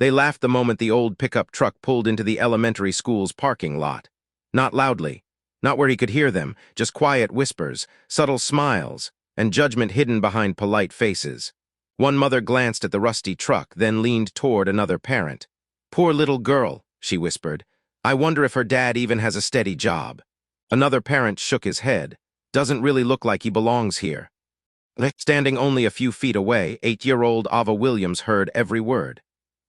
They laughed the moment the old pickup truck pulled into the elementary school's parking lot. Not loudly, not where he could hear them, just quiet whispers, subtle smiles, and judgment hidden behind polite faces. One mother glanced at the rusty truck, then leaned toward another parent. "Poor little girl," she whispered. "I wonder if her dad even has a steady job." Another parent shook his head. "Doesn't really look like he belongs here." Standing only a few feet away, 8-year-old Ava Williams heard every word.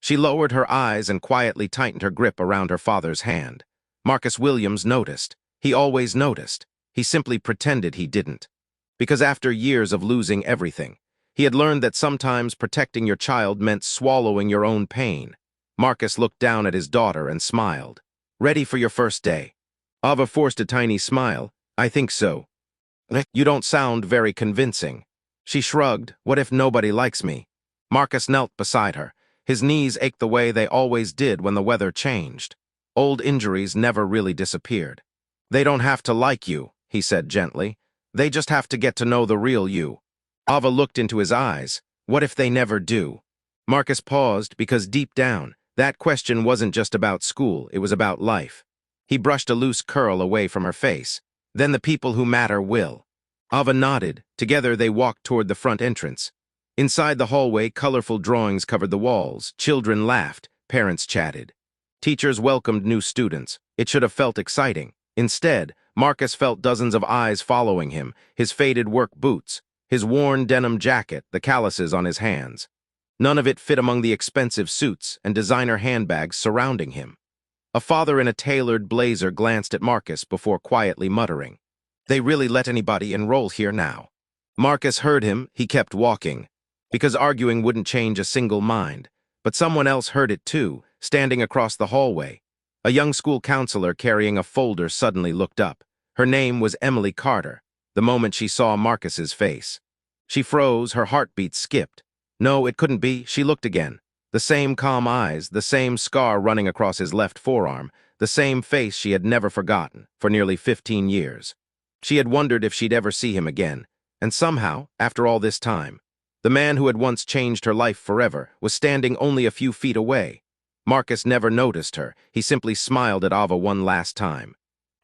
She lowered her eyes and quietly tightened her grip around her father's hand. Marcus Williams noticed. He always noticed. He simply pretended he didn't. Because after years of losing everything, he had learned that sometimes protecting your child meant swallowing your own pain. Marcus looked down at his daughter and smiled. "Ready for your first day?" Ava forced a tiny smile. "I think so." "You don't sound very convincing." She shrugged. "What if nobody likes me?" Marcus knelt beside her. His knees ached the way they always did when the weather changed. Old injuries never really disappeared. "They don't have to like you," he said gently. "They just have to get to know the real you." Ava looked into his eyes. "What if they never do?" Marcus paused because deep down, that question wasn't just about school, it was about life. He brushed a loose curl away from her face. "Then the people who matter will." Ava nodded. Together they walked toward the front entrance. Inside the hallway, colorful drawings covered the walls. Children laughed. Parents chatted. Teachers welcomed new students. It should have felt exciting. Instead, Marcus felt dozens of eyes following him, his faded work boots, his worn denim jacket, the calluses on his hands. None of it fit among the expensive suits and designer handbags surrounding him. A father in a tailored blazer glanced at Marcus before quietly muttering, "They really let anybody enroll here now." Marcus heard him. He kept walking, because arguing wouldn't change a single mind. But someone else heard it too, standing across the hallway. A young school counselor carrying a folder suddenly looked up. Her name was Emily Carter. The moment she saw Marcus's face, she froze, her heartbeat skipped. No, it couldn't be. She looked again. The same calm eyes, the same scar running across his left forearm, the same face she had never forgotten for nearly 15 years. She had wondered if she'd ever see him again. And somehow, after all this time, the man who had once changed her life forever was standing only a few feet away. Marcus never noticed her. He simply smiled at Ava one last time.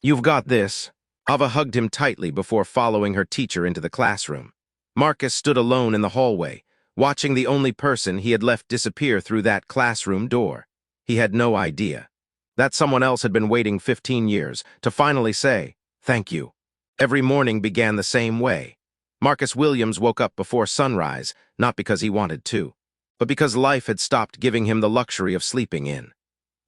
"You've got this." Ava hugged him tightly before following her teacher into the classroom. Marcus stood alone in the hallway, watching the only person he had left disappear through that classroom door. He had no idea that someone else had been waiting 15 years to finally say, "Thank you." Every morning began the same way. Marcus Williams woke up before sunrise, not because he wanted to, but because life had stopped giving him the luxury of sleeping in.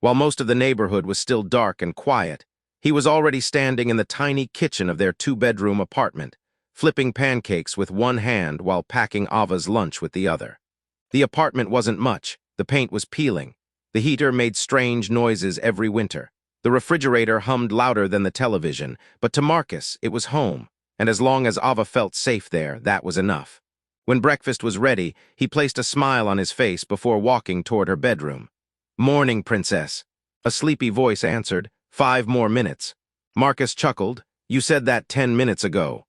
While most of the neighborhood was still dark and quiet, he was already standing in the tiny kitchen of their 2-bedroom apartment, flipping pancakes with one hand while packing Ava's lunch with the other. The apartment wasn't much. The paint was peeling. The heater made strange noises every winter. The refrigerator hummed louder than the television, but to Marcus, it was home, and as long as Ava felt safe there, that was enough. When breakfast was ready, he placed a smile on his face before walking toward her bedroom. "Morning, princess." A sleepy voice answered, "5 more minutes." Marcus chuckled. "You said that 10 minutes ago."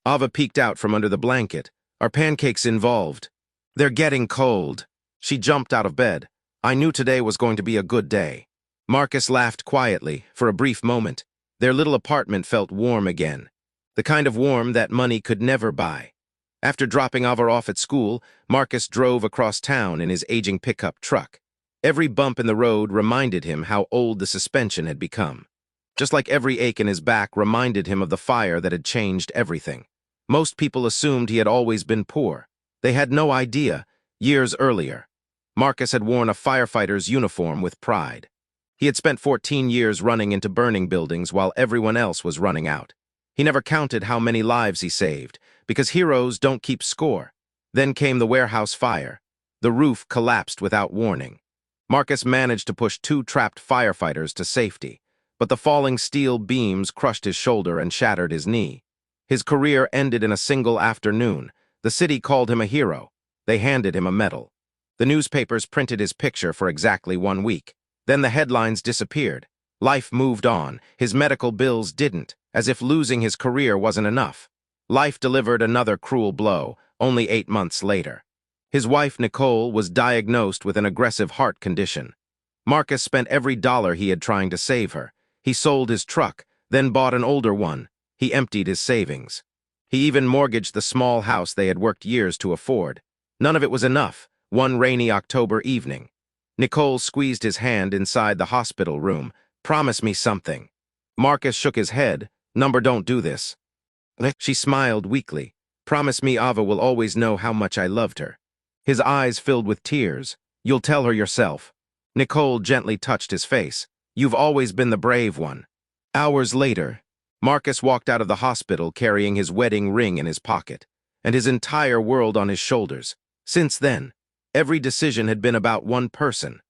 Ava peeked out from under the blanket. "Are pancakes involved?" "They're getting cold." She jumped out of bed. "I knew today was going to be a good day." Marcus laughed quietly. For a brief moment, their little apartment felt warm again. The kind of warm that money could never buy. After dropping Ava off at school, Marcus drove across town in his aging pickup truck. Every bump in the road reminded him how old the suspension had become. Just like every ache in his back reminded him of the fire that had changed everything. Most people assumed he had always been poor. They had no idea, years earlier, Marcus had worn a firefighter's uniform with pride. He had spent 14 years running into burning buildings while everyone else was running out. He never counted how many lives he saved, because heroes don't keep score. Then came the warehouse fire. The roof collapsed without warning. Marcus managed to push 2 trapped firefighters to safety, but the falling steel beams crushed his shoulder and shattered his knee. His career ended in a single afternoon. The city called him a hero. They handed him a medal. The newspapers printed his picture for exactly 1 week. Then the headlines disappeared. Life moved on. His medical bills didn't, as if losing his career wasn't enough. Life delivered another cruel blow, only 8 months later. His wife, Nicole, was diagnosed with an aggressive heart condition. Marcus spent every dollar he had trying to save her. He sold his truck, then bought an older one. He emptied his savings. He even mortgaged the small house they had worked years to afford. None of it was enough. One rainy October evening, Nicole squeezed his hand inside the hospital room. "Promise me something." Marcus shook his head. "Number, don't do this." She smiled weakly. "Promise me Ava will always know how much I loved her." His eyes filled with tears. "You'll tell her yourself." Nicole gently touched his face. "You've always been the brave one." Hours later, Marcus walked out of the hospital carrying his wedding ring in his pocket, and his entire world on his shoulders. Since then, every decision had been about one person.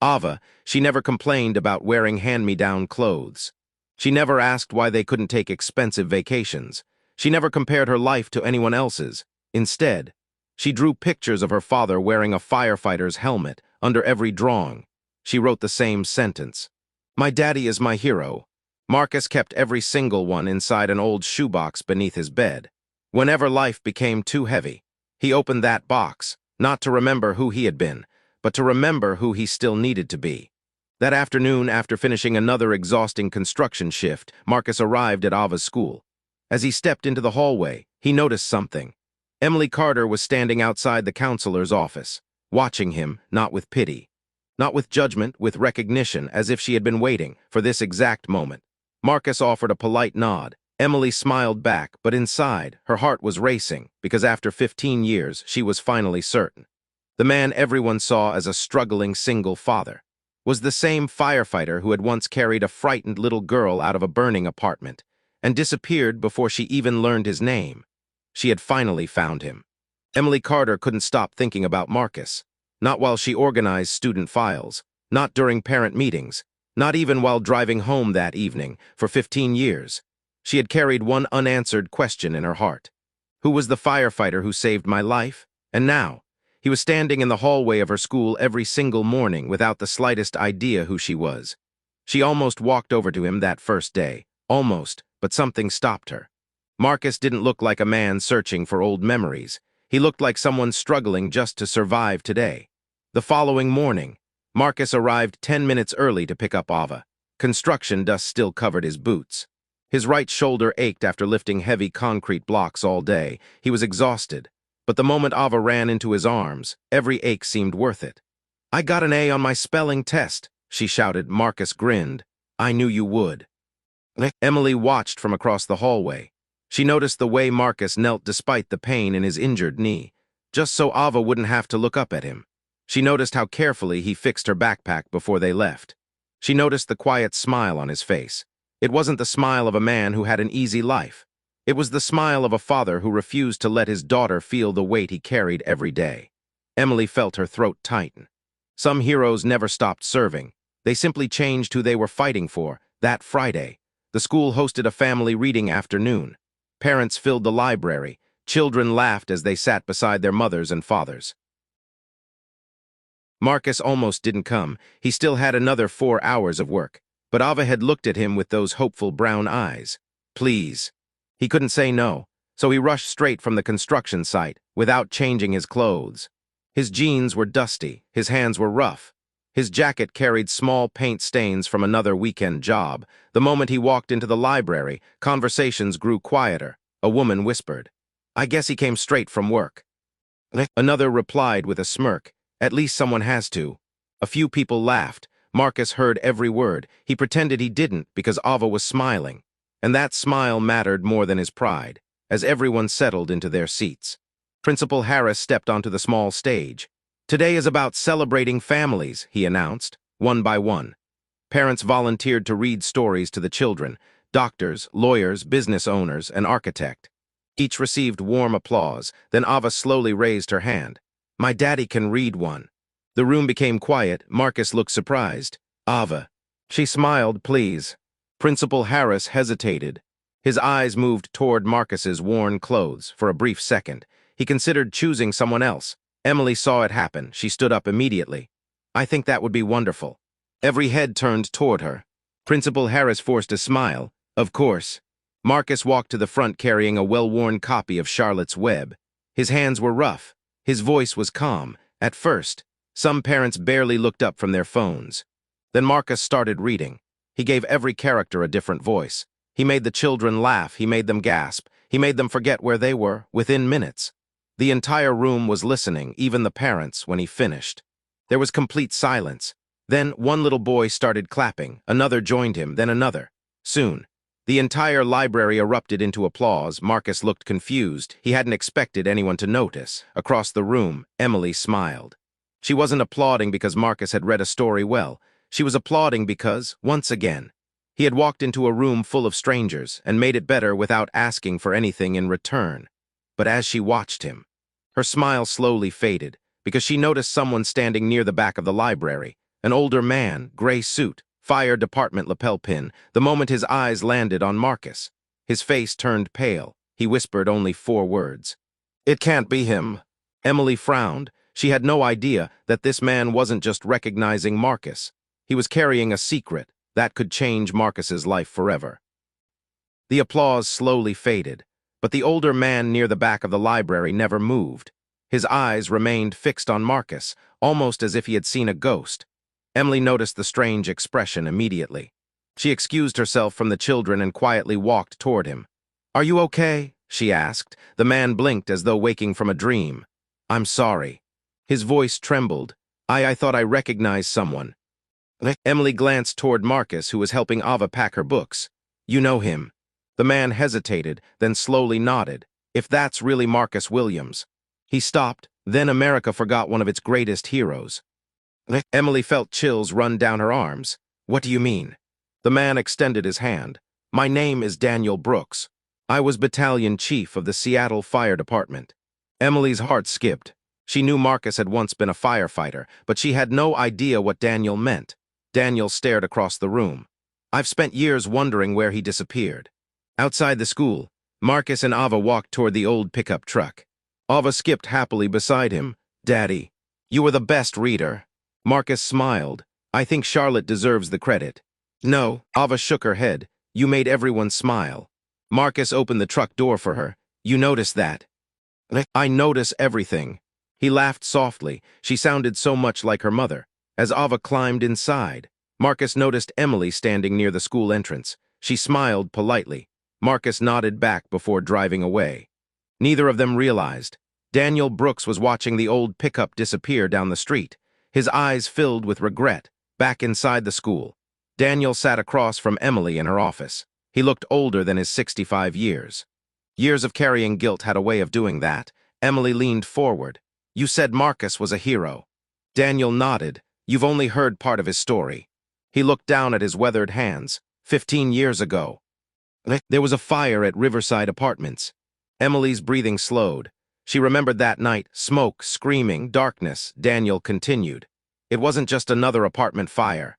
Ava. She never complained about wearing hand-me-down clothes. She never asked why they couldn't take expensive vacations. She never compared her life to anyone else's. Instead, she drew pictures of her father wearing a firefighter's helmet under every drawing. She wrote the same sentence. "My daddy is my hero." Marcus kept every single one inside an old shoebox beneath his bed. Whenever life became too heavy, he opened that box, not to remember who he had been, but to remember who he still needed to be. That afternoon, after finishing another exhausting construction shift, Marcus arrived at Ava's school. As he stepped into the hallway, he noticed something. Emily Carter was standing outside the counselor's office, watching him, not with pity, not with judgment, with recognition, as if she had been waiting for this exact moment. Marcus offered a polite nod. Emily smiled back, but inside, her heart was racing, because after 15 years, she was finally certain. The man everyone saw as a struggling single father was the same firefighter who had once carried a frightened little girl out of a burning apartment and disappeared before she even learned his name. She had finally found him. Emily Carter couldn't stop thinking about Marcus, not while she organized student files, not during parent meetings, not even while driving home that evening. For 15 years, she had carried one unanswered question in her heart. Who was the firefighter who saved my life? And now, he was standing in the hallway of her school every single morning without the slightest idea who she was. She almost walked over to him that first day. Almost, but something stopped her. Marcus didn't look like a man searching for old memories. He looked like someone struggling just to survive today. The following morning, Marcus arrived 10 minutes early to pick up Ava. Construction dust still covered his boots. His right shoulder ached after lifting heavy concrete blocks all day. He was exhausted. But the moment Ava ran into his arms, every ache seemed worth it. "I got an A on my spelling test," she shouted. Marcus grinned. "I knew you would." Emily watched from across the hallway. She noticed the way Marcus knelt despite the pain in his injured knee, just so Ava wouldn't have to look up at him. She noticed how carefully he fixed her backpack before they left. She noticed the quiet smile on his face. It wasn't the smile of a man who had an easy life. It was the smile of a father who refused to let his daughter feel the weight he carried every day. Emily felt her throat tighten. Some heroes never stopped serving. They simply changed who they were fighting for. That Friday, the school hosted a family reading afternoon. Parents filled the library. Children laughed as they sat beside their mothers and fathers. Marcus almost didn't come. He still had another 4 hours of work. But Ava had looked at him with those hopeful brown eyes. "Please." He couldn't say no, so he rushed straight from the construction site without changing his clothes. His jeans were dusty, his hands were rough. His jacket carried small paint stains from another weekend job. The moment he walked into the library, conversations grew quieter. A woman whispered, "I guess he came straight from work." Another replied with a smirk, "At least someone has to." A few people laughed. Marcus heard every word. He pretended he didn't because Ava was smiling. And that smile mattered more than his pride, as everyone settled into their seats. Principal Harris stepped onto the small stage. "Today is about celebrating families," he announced, one by one. Parents volunteered to read stories to the children, doctors, lawyers, business owners, an architect. Each received warm applause. Then Ava slowly raised her hand. "My daddy can read one." The room became quiet. Marcus looked surprised. "Ava." She smiled. "Please." Principal Harris hesitated. His eyes moved toward Marcus's worn clothes. For a brief second, he considered choosing someone else. Emily saw it happen. She stood up immediately. "I think that would be wonderful." Every head turned toward her. Principal Harris forced a smile. "Of course." Marcus walked to the front carrying a well-worn copy of Charlotte's Web. His hands were rough. His voice was calm. At first, some parents barely looked up from their phones. Then Marcus started reading. He gave every character a different voice. He made the children laugh, he made them gasp, he made them forget where they were within minutes. The entire room was listening, even the parents, when he finished. There was complete silence. Then one little boy started clapping, another joined him, then another. Soon, the entire library erupted into applause. Marcus looked confused. He hadn't expected anyone to notice. Across the room, Emily smiled. She wasn't applauding because Marcus had read a story well. She was applauding because, once again, he had walked into a room full of strangers and made it better without asking for anything in return. But as she watched him, her smile slowly faded because she noticed someone standing near the back of the library, an older man, gray suit, fire department lapel pin. The moment his eyes landed on Marcus, his face turned pale. He whispered only 4 words. "It can't be him." Emily frowned. She had no idea that this man wasn't just recognizing Marcus. He was carrying a secret that could change Marcus's life forever. The applause slowly faded, but the older man near the back of the library never moved. His eyes remained fixed on Marcus, almost as if he had seen a ghost. Emily noticed the strange expression immediately. She excused herself from the children and quietly walked toward him. "Are you okay?" she asked. The man blinked as though waking from a dream. "I'm sorry." His voice trembled. I thought I recognized someone." Emily glanced toward Marcus, who was helping Ava pack her books. "You know him." The man hesitated, then slowly nodded. "If that's really Marcus Williams." He stopped. Then America forgot one of its greatest heroes. Emily felt chills run down her arms. "What do you mean?" The man extended his hand. "My name is Daniel Brooks. I was battalion chief of the Seattle Fire Department." Emily's heart skipped. She knew Marcus had once been a firefighter, but she had no idea what Daniel meant. Daniel stared across the room. "I've spent years wondering where he disappeared." Outside the school, Marcus and Ava walked toward the old pickup truck. Ava skipped happily beside him. "Daddy, you were the best reader." Marcus smiled. "I think Charlotte deserves the credit." "No," Ava shook her head. "You made everyone smile." Marcus opened the truck door for her. "You noticed that?" "I notice everything." He laughed softly. She sounded so much like her mother. As Ava climbed inside, Marcus noticed Emily standing near the school entrance. She smiled politely. Marcus nodded back before driving away. Neither of them realized. Daniel Brooks was watching the old pickup disappear down the street. His eyes filled with regret. Back inside the school, Daniel sat across from Emily in her office. He looked older than his 65 years. Years of carrying guilt had a way of doing that. Emily leaned forward. "You said Marcus was a hero." Daniel nodded. "You've only heard part of his story." He looked down at his weathered hands. 15 years ago. There was a fire at Riverside Apartments. Emily's breathing slowed. She remembered that night, smoke, screaming, darkness. Daniel continued. "It wasn't just another apartment fire.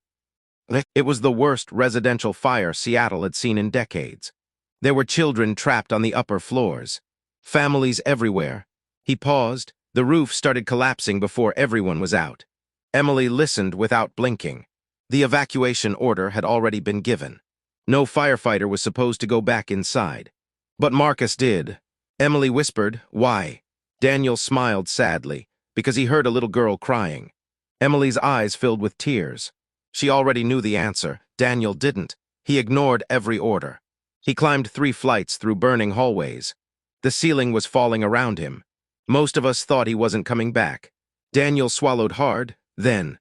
It was the worst residential fire Seattle had seen in decades. There were children trapped on the upper floors. Families everywhere." He paused. The roof started collapsing before everyone was out. Emily listened without blinking. The evacuation order had already been given. No firefighter was supposed to go back inside. But Marcus did. Emily whispered, "Why?" Daniel smiled sadly, because he heard a little girl crying. Emily's eyes filled with tears. She already knew the answer. Daniel didn't. He ignored every order. He climbed 3 flights through burning hallways. The ceiling was falling around him. Most of us thought he wasn't coming back. Daniel swallowed hard. Then,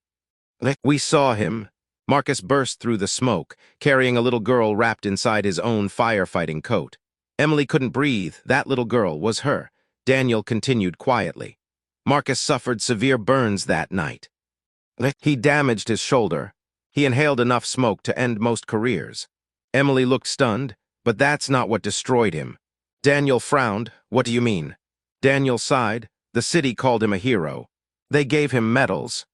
"We saw him." Marcus burst through the smoke, carrying a little girl wrapped inside his own firefighting coat. Emily couldn't breathe. That little girl was her. Daniel continued quietly. Marcus suffered severe burns that night. He damaged his shoulder. He inhaled enough smoke to end most careers. Emily looked stunned, but that's not what destroyed him. Daniel frowned. "What do you mean?" Daniel sighed. "The city called him a hero. They gave him medals."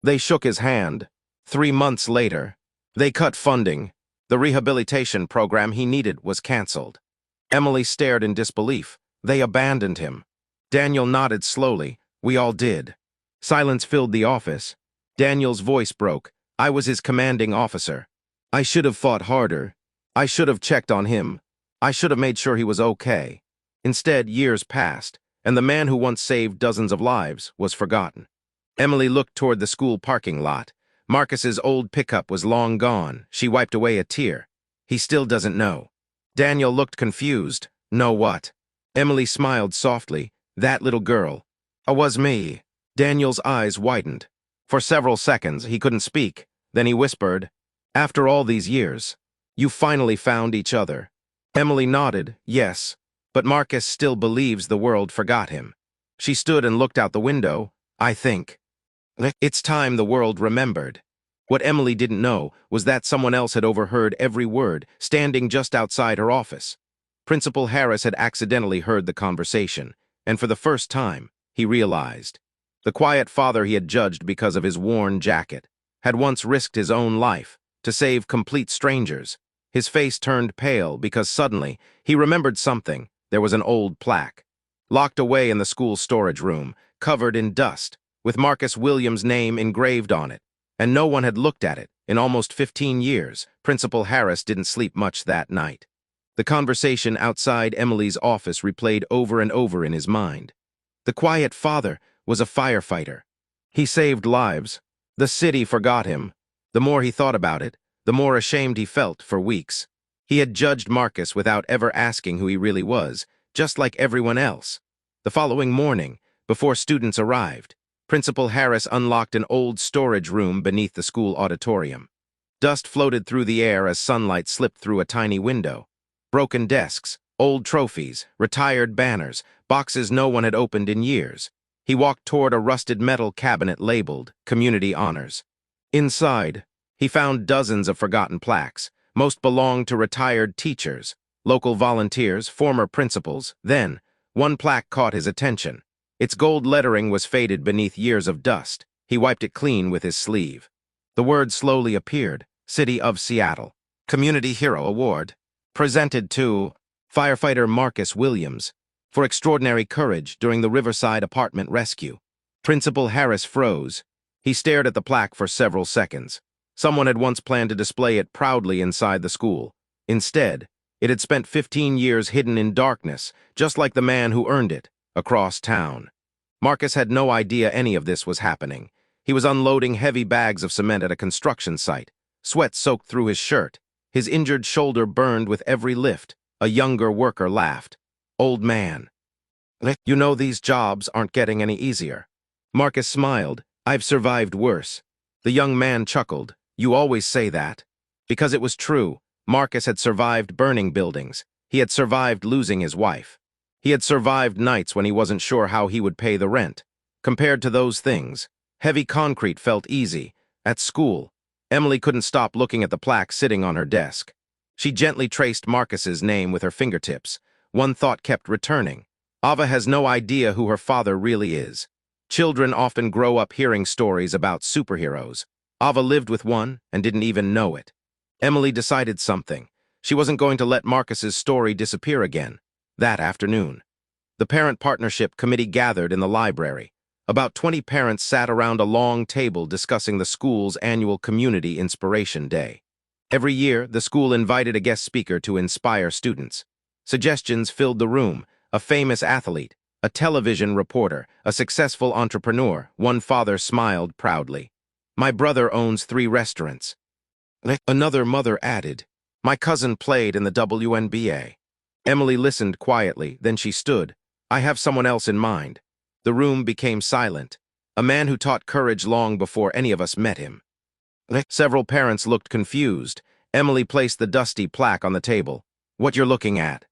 They shook his hand. 3 months later, they cut funding. The rehabilitation program he needed was canceled. Emily stared in disbelief. They abandoned him. Daniel nodded slowly. "We all did." Silence filled the office. Daniel's voice broke. "I was his commanding officer. I should have fought harder. I should have checked on him. I should have made sure he was okay." Instead, years passed, and the man who once saved dozens of lives was forgotten. Emily looked toward the school parking lot. Marcus's old pickup was long gone. She wiped away a tear. He still doesn't know. Daniel looked confused. Know what? Emily smiled softly. That little girl. Was me. Daniel's eyes widened. For several seconds, he couldn't speak. Then he whispered, "After all these years, you finally found each other." Emily nodded, yes, but Marcus still believes the world forgot him. She stood and looked out the window. I think. It's time the world remembered. What Emily didn't know was that someone else had overheard every word, standing just outside her office. Principal Harris had accidentally heard the conversation, and for the first time, he realized. The quiet father he had judged because of his worn jacket had once risked his own life to save complete strangers. His face turned pale because suddenly he remembered something. There was an old plaque, locked away in the school storage room, covered in dust, with Marcus Williams' name engraved on it, and no one had looked at it in almost 15 years. Principal Harris didn't sleep much that night. The conversation outside Emily's office replayed over and over in his mind. The quiet father was a firefighter. He saved lives. The city forgot him. The more he thought about it, the more ashamed he felt for weeks. He had judged Marcus without ever asking who he really was, just like everyone else. The following morning, before students arrived, Principal Harris unlocked an old storage room beneath the school auditorium. Dust floated through the air as sunlight slipped through a tiny window. Broken desks, old trophies, retired banners, boxes no one had opened in years. He walked toward a rusted metal cabinet labeled Community Honors. Inside, he found dozens of forgotten plaques. Most belonged to retired teachers, local volunteers, former principals. Then, one plaque caught his attention. Its gold lettering was faded beneath years of dust. He wiped it clean with his sleeve. The words slowly appeared. City of Seattle. Community Hero Award. Presented to firefighter Marcus Williams for extraordinary courage during the Riverside apartment rescue. Principal Harris froze. He stared at the plaque for several seconds. Someone had once planned to display it proudly inside the school. Instead, it had spent 15 years hidden in darkness, just like the man who earned it, across town. Marcus had no idea any of this was happening. He was unloading heavy bags of cement at a construction site. Sweat soaked through his shirt. His injured shoulder burned with every lift. A younger worker laughed. Old man. You know these jobs aren't getting any easier. Marcus smiled. I've survived worse. The young man chuckled. You always say that. Because it was true. Marcus had survived burning buildings. He had survived losing his wife. He had survived nights when he wasn't sure how he would pay the rent. Compared to those things, heavy concrete felt easy. At school, Emily couldn't stop looking at the plaque sitting on her desk. She gently traced Marcus's name with her fingertips. One thought kept returning. Ava has no idea who her father really is. Children often grow up hearing stories about superheroes. Ava lived with one and didn't even know it. Emily decided something. She wasn't going to let Marcus's story disappear again. That afternoon, the Parent Partnership Committee gathered in the library. About 20 parents sat around a long table discussing the school's annual Community Inspiration Day. Every year, the school invited a guest speaker to inspire students. Suggestions filled the room. A famous athlete, a television reporter, a successful entrepreneur. One father smiled proudly. My brother owns 3 restaurants. Another mother added, my cousin played in the WNBA. Emily listened quietly, then she stood. I have someone else in mind. The room became silent. A man who taught courage long before any of us met him. Several parents looked confused. Emily placed the dusty plaque on the table. What you're looking at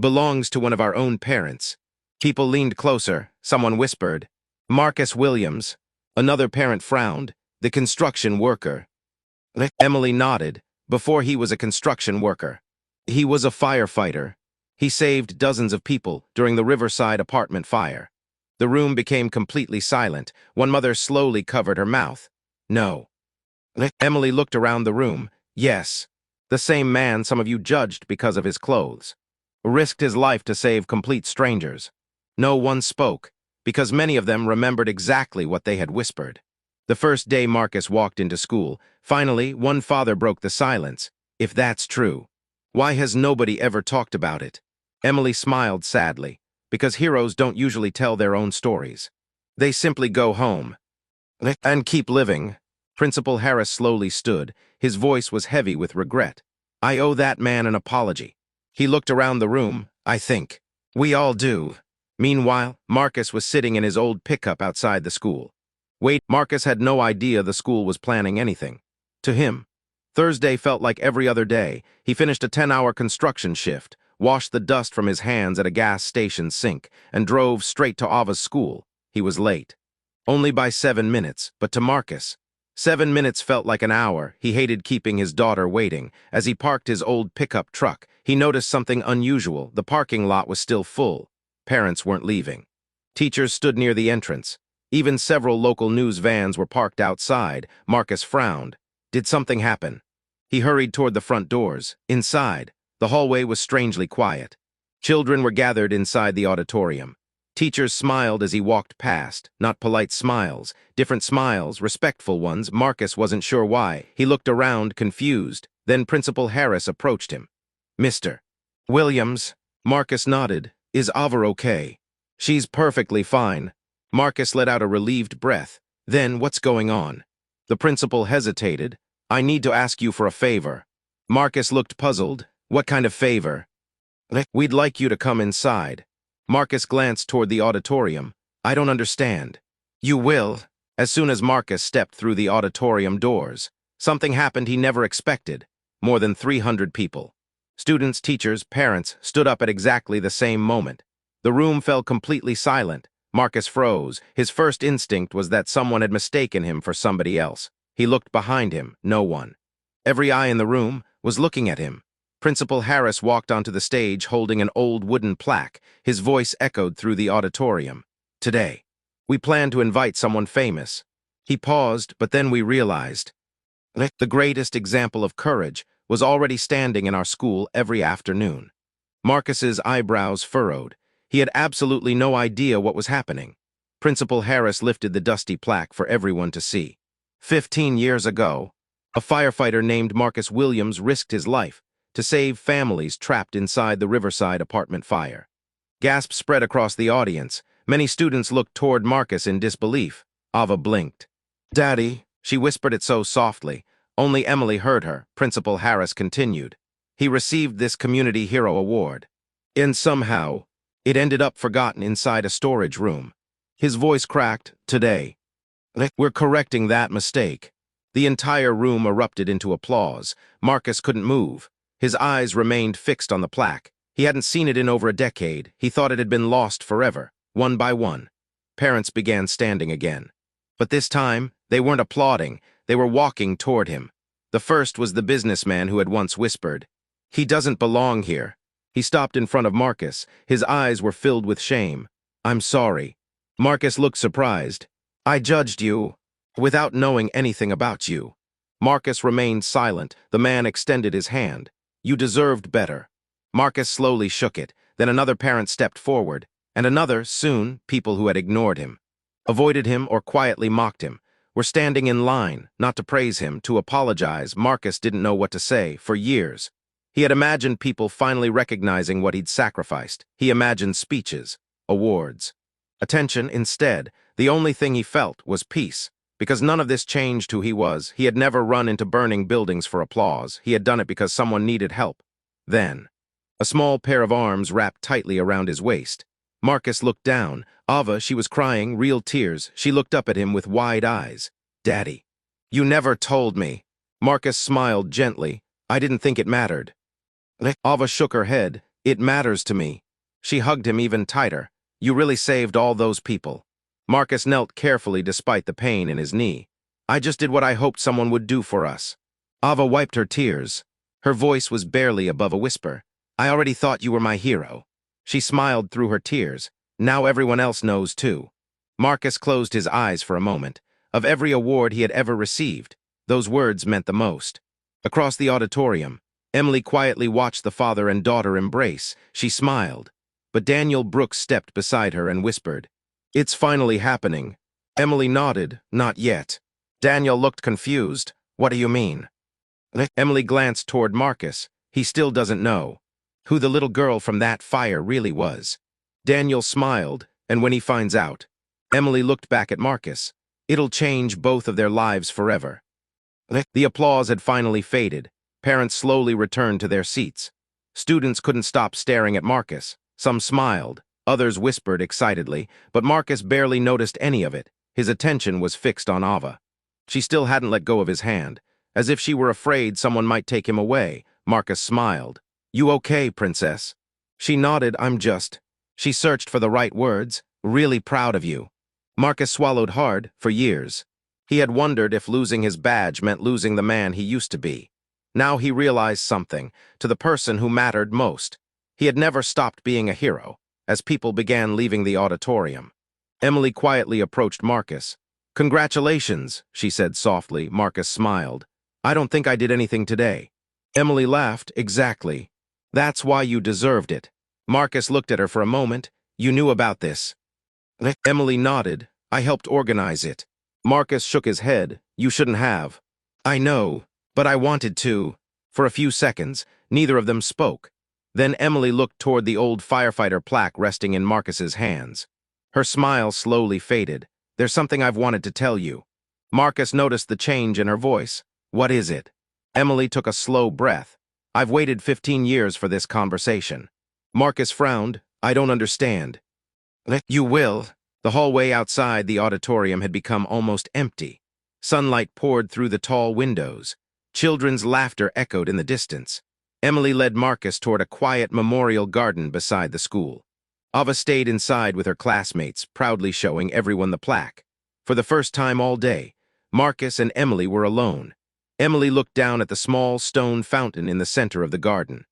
belongs to one of our own parents. People leaned closer. Someone whispered, Marcus Williams. Another parent frowned. The construction worker. Emily nodded. Before he was a construction worker, he was a firefighter. He saved dozens of people during the Riverside apartment fire. The room became completely silent. One mother slowly covered her mouth. No. Emily looked around the room. Yes, the same man some of you judged because of his clothes. Risked his life to save complete strangers. No one spoke, because many of them remembered exactly what they had whispered. The first day Marcus walked into school, finally, one father broke the silence. If that's true, why has nobody ever talked about it? Emily smiled sadly. because heroes don't usually tell their own stories. They simply go home and keep living. Principal Harris slowly stood. His voice was heavy with regret. I owe that man an apology. He looked around the room. I think. We all do. Meanwhile, Marcus was sitting in his old pickup outside the school. Wait, Marcus had no idea the school was planning anything. To him, Thursday felt like every other day. He finished a 10-hour construction shift, washed the dust from his hands at a gas station sink, and drove straight to Ava's school. He was late. Only by 7 minutes, but to Marcus, 7 minutes felt like an hour. He hated keeping his daughter waiting. As he parked his old pickup truck, he noticed something unusual. The parking lot was still full. Parents weren't leaving. Teachers stood near the entrance. Even several local news vans were parked outside. Marcus frowned. Did something happen? He hurried toward the front doors. Inside, the hallway was strangely quiet. Children were gathered inside the auditorium. Teachers smiled as he walked past, not polite smiles, different smiles, respectful ones. Marcus wasn't sure why. He looked around, confused. Then Principal Harris approached him. Mr. Williams. Marcus nodded. Is Ava okay? She's perfectly fine. Marcus let out a relieved breath. Then, what's going on? The principal hesitated. I need to ask you for a favor. Marcus looked puzzled. What kind of favor? We'd like you to come inside. Marcus glanced toward the auditorium. I don't understand. You will. As soon as Marcus stepped through the auditorium doors, something happened he never expected. More than 300 people. Students, teachers, parents stood up at exactly the same moment. The room fell completely silent. Marcus froze. His first instinct was that someone had mistaken him for somebody else. He looked behind him. No one. Every eye in the room was looking at him. Principal Harris walked onto the stage holding an old wooden plaque. His voice echoed through the auditorium. Today, we plan to invite someone famous. He paused, but then we realized the greatest example of courage was already standing in our school every afternoon. Marcus's eyebrows furrowed. He had absolutely no idea what was happening. Principal Harris lifted the dusty plaque for everyone to see. 15 years ago, a firefighter named Marcus Williams risked his life to save families trapped inside the Riverside apartment fire. Gasps spread across the audience. Many students looked toward Marcus in disbelief. Ava blinked. Daddy, she whispered it so softly. Only Emily heard her. Principal Harris continued. He received this Community Hero Award. And somehow, it ended up forgotten inside a storage room. His voice cracked. Today, we're correcting that mistake. The entire room erupted into applause. Marcus couldn't move. His eyes remained fixed on the plaque. He hadn't seen it in over a decade. He thought it had been lost forever. One by one, parents began standing again. But this time, they weren't applauding. They were walking toward him. The first was the businessman who had once whispered, "He doesn't belong here." He stopped in front of Marcus. His eyes were filled with shame. "I'm sorry." Marcus looked surprised. "I judged you without knowing anything about you." Marcus remained silent. The man extended his hand. "You deserved better." Marcus slowly shook it. Then another parent stepped forward, and another. Soon, people who had ignored him, avoided him, or quietly mocked him, were standing in line, not to praise him, to apologize. Marcus didn't know what to say. For years, he had imagined people finally recognizing what he'd sacrificed. He imagined speeches, awards, attention. Instead, the only thing he felt was peace. Because none of this changed who he was. He had never run into burning buildings for applause. He had done it because someone needed help. Then, a small pair of arms wrapped tightly around his waist. Marcus looked down. Ava, she was crying, real tears. She looked up at him with wide eyes. "Daddy, you never told me." Marcus smiled gently. "I didn't think it mattered." Ava shook her head. "It matters to me." She hugged him even tighter. "You really saved all those people." Marcus knelt carefully despite the pain in his knee. "I just did what I hoped someone would do for us." Ava wiped her tears. Her voice was barely above a whisper. "I already thought you were my hero." She smiled through her tears. "Now everyone else knows too." Marcus closed his eyes for a moment. Of every award he had ever received, those words meant the most. Across the auditorium, Emily quietly watched the father and daughter embrace. She smiled. But Daniel Brooks stepped beside her and whispered, "It's finally happening." Emily nodded. "Not yet." Daniel looked confused. "What do you mean?" Emily glanced toward Marcus. "He still doesn't know who the little girl from that fire really was." Daniel smiled, and when he finds out, Emily looked back at Marcus. It'll change both of their lives forever. The applause had finally faded. Parents slowly returned to their seats. Students couldn't stop staring at Marcus. Some smiled, others whispered excitedly, but Marcus barely noticed any of it. His attention was fixed on Ava. She still hadn't let go of his hand. As if she were afraid someone might take him away, Marcus smiled. "You okay, princess?" She nodded. "I'm just." She searched for the right words. "Really proud of you." Marcus swallowed hard. For years, he had wondered if losing his badge meant losing the man he used to be. Now he realized something, to the person who mattered most. He had never stopped being a hero, as people began leaving the auditorium. Emily quietly approached Marcus. "Congratulations," she said softly. Marcus smiled. "I don't think I did anything today." Emily laughed. "Exactly. That's why you deserved it." Marcus looked at her for a moment. "You knew about this?" Emily nodded. "I helped organize it." Marcus shook his head. "You shouldn't have." "I know, but I wanted to." For a few seconds, neither of them spoke. Then Emily looked toward the old firefighter plaque resting in Marcus's hands. Her smile slowly faded. "There's something I've wanted to tell you." Marcus noticed the change in her voice. "What is it?" Emily took a slow breath. "I've waited 15 years for this conversation." Marcus frowned. "I don't understand." "You will." The hallway outside the auditorium had become almost empty. Sunlight poured through the tall windows. Children's laughter echoed in the distance. Emily led Marcus toward a quiet memorial garden beside the school. Ava stayed inside with her classmates, proudly showing everyone the plaque. For the first time all day, Marcus and Emily were alone. Emily looked down at the small stone fountain in the center of the garden.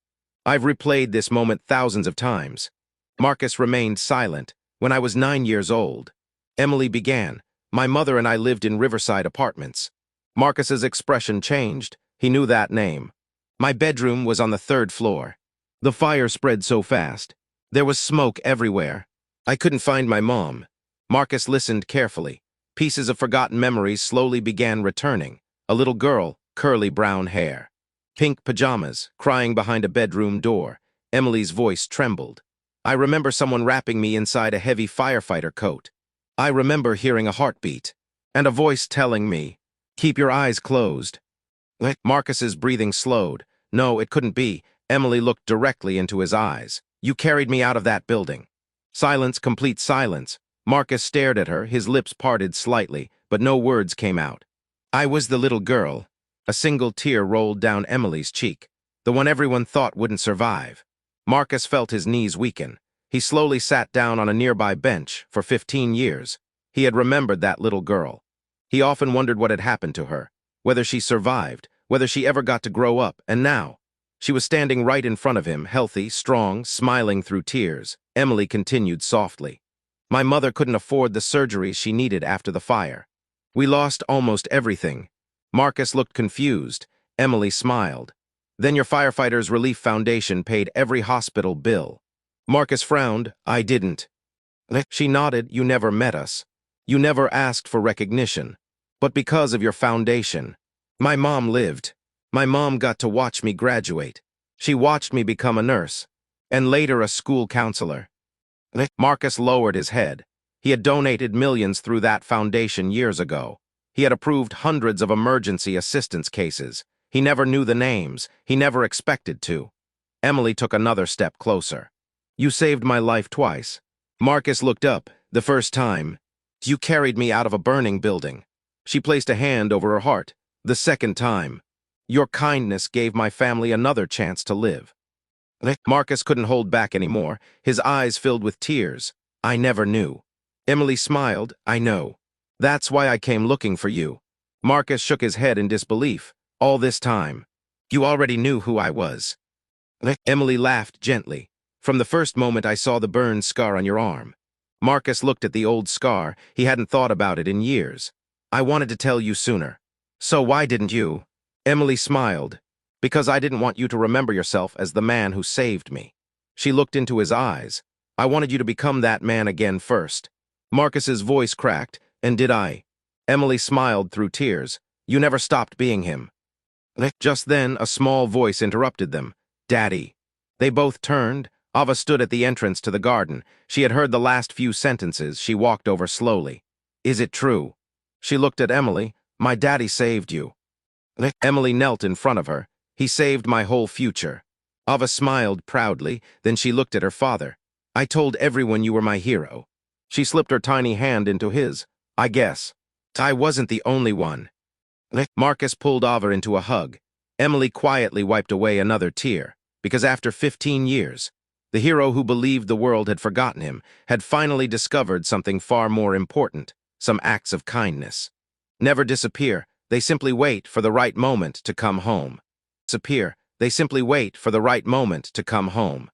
"I've replayed this moment thousands of times." Marcus remained silent. "When I was 9 years old," Emily began, "my mother and I lived in Riverside Apartments." Marcus's expression changed. He knew that name. "My bedroom was on the 3rd floor. The fire spread so fast. There was smoke everywhere. I couldn't find my mom." Marcus listened carefully. Pieces of forgotten memories slowly began returning. A little girl, curly brown hair. Pink pajamas, crying behind a bedroom door. Emily's voice trembled. "I remember someone wrapping me inside a heavy firefighter coat. I remember hearing a heartbeat, and a voice telling me, 'Keep your eyes closed.'" Marcus's breathing slowed. No, it couldn't be. Emily looked directly into his eyes. "You carried me out of that building." Silence, complete silence. Marcus stared at her, his lips parted slightly, but no words came out. "I was the little girl." A single tear rolled down Emily's cheek, the one everyone thought wouldn't survive. Marcus felt his knees weaken. He slowly sat down on a nearby bench. For 15 years, he had remembered that little girl. He often wondered what had happened to her, whether she survived, whether she ever got to grow up, and now, she was standing right in front of him, healthy, strong, smiling through tears. Emily continued softly. "My mother couldn't afford the surgeries she needed after the fire. We lost almost everything." Marcus looked confused. Emily smiled. "Then your firefighters' relief foundation paid every hospital bill." Marcus frowned. "I didn't." She nodded. "You never met us. You never asked for recognition. But because of your foundation, my mom lived. My mom got to watch me graduate. She watched me become a nurse, and later a school counselor." Marcus lowered his head. He had donated millions through that foundation years ago. He had approved hundreds of emergency assistance cases. He never knew the names. He never expected to. Emily took another step closer. "You saved my life twice." Marcus looked up. "The first time, you carried me out of a burning building." She placed a hand over her heart. "The second time, your kindness gave my family another chance to live." Marcus couldn't hold back anymore. His eyes filled with tears. "I never knew." Emily smiled. "I know. That's why I came looking for you." Marcus shook his head in disbelief. "All this time, you already knew who I was." Emily laughed gently. "From the first moment I saw the burn scar on your arm." Marcus looked at the old scar. He hadn't thought about it in years. "I wanted to tell you sooner." "So why didn't you?" Emily smiled. "Because I didn't want you to remember yourself as the man who saved me." She looked into his eyes. "I wanted you to become that man again first." Marcus's voice cracked. "And did I?" Emily smiled through tears. "You never stopped being him." Just then, a small voice interrupted them. "Daddy." They both turned. Ava stood at the entrance to the garden. She had heard the last few sentences. She walked over slowly. Is it true? She looked at Emily. My daddy saved you. Emily knelt in front of her. He saved my whole future. Ava smiled proudly, then she looked at her father. I told everyone you were my hero. She slipped her tiny hand into his. I guess. I wasn't the only one. Marcus pulled Ava into a hug. Emily quietly wiped away another tear, because after 15 years, the hero who believed the world had forgotten him had finally discovered something far more important, some acts of kindness. Never disappear, they simply wait for the right moment to come home. Disappear, they simply wait for the right moment to come home.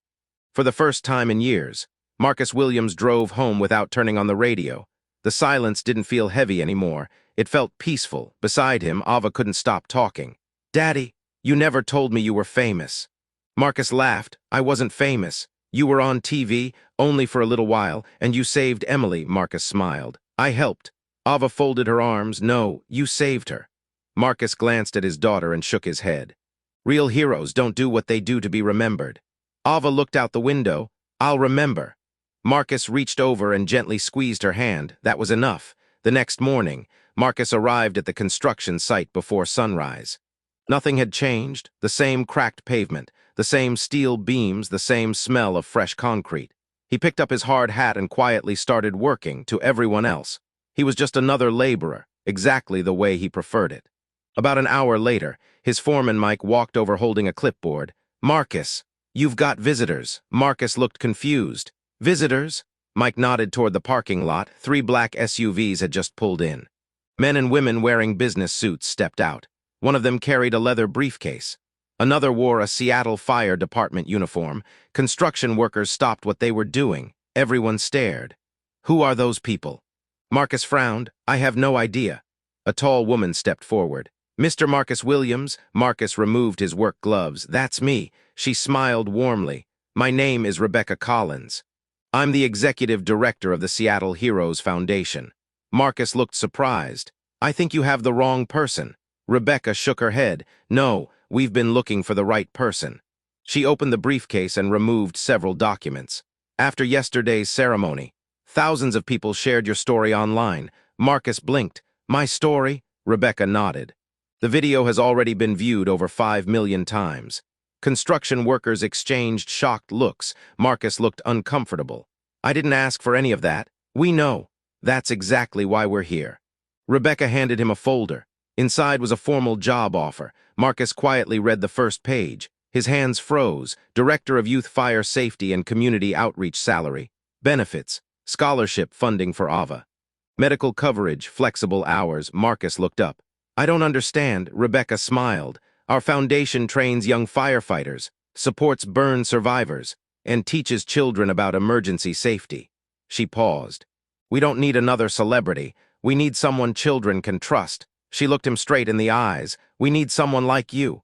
For the first time in years, Marcus Williams drove home without turning on the radio. The silence didn't feel heavy anymore. It felt peaceful. Beside him, Ava couldn't stop talking. Daddy, you never told me you were famous. Marcus laughed. I wasn't famous. You were on TV, only for a little while, and you saved Emily, Marcus smiled. I helped. Ava folded her arms. No, you saved her. Marcus glanced at his daughter and shook his head. Real heroes don't do what they do to be remembered. Ava looked out the window. I'll remember. Marcus reached over and gently squeezed her hand. That was enough. The next morning, Marcus arrived at the construction site before sunrise. Nothing had changed. The same cracked pavement, the same steel beams, the same smell of fresh concrete. He picked up his hard hat and quietly started working. To everyone else, he was just another laborer, exactly the way he preferred it. About an hour later, his foreman Mike walked over holding a clipboard. Marcus, you've got visitors. Marcus looked confused. Visitors? Mike nodded toward the parking lot. 3 black SUVs had just pulled in. Men and women wearing business suits stepped out. One of them carried a leather briefcase. Another wore a Seattle Fire Department uniform. Construction workers stopped what they were doing. Everyone stared. Who are those people? Marcus frowned. I have no idea. A tall woman stepped forward. Mr. Marcus Williams. Marcus removed his work gloves. That's me. She smiled warmly. My name is Rebecca Collins. I'm the executive director of the Seattle Heroes Foundation. Marcus looked surprised. I think you have the wrong person. Rebecca shook her head. No, we've been looking for the right person. She opened the briefcase and removed several documents. After yesterday's ceremony, thousands of people shared your story online. Marcus blinked. My story? Rebecca nodded. The video has already been viewed over 5 million times. Construction workers exchanged shocked looks. Marcus looked uncomfortable. I didn't ask for any of that. We know. That's exactly why we're here. Rebecca handed him a folder. Inside was a formal job offer. Marcus quietly read the first page. His hands froze. Director of Youth Fire Safety and Community Outreach salary. Benefits. Scholarship funding for Ava. Medical coverage, flexible hours. Marcus looked up. I don't understand. Rebecca smiled. Our foundation trains young firefighters, supports burn survivors, and teaches children about emergency safety. She paused. We don't need another celebrity. We need someone children can trust. She looked him straight in the eyes. We need someone like you.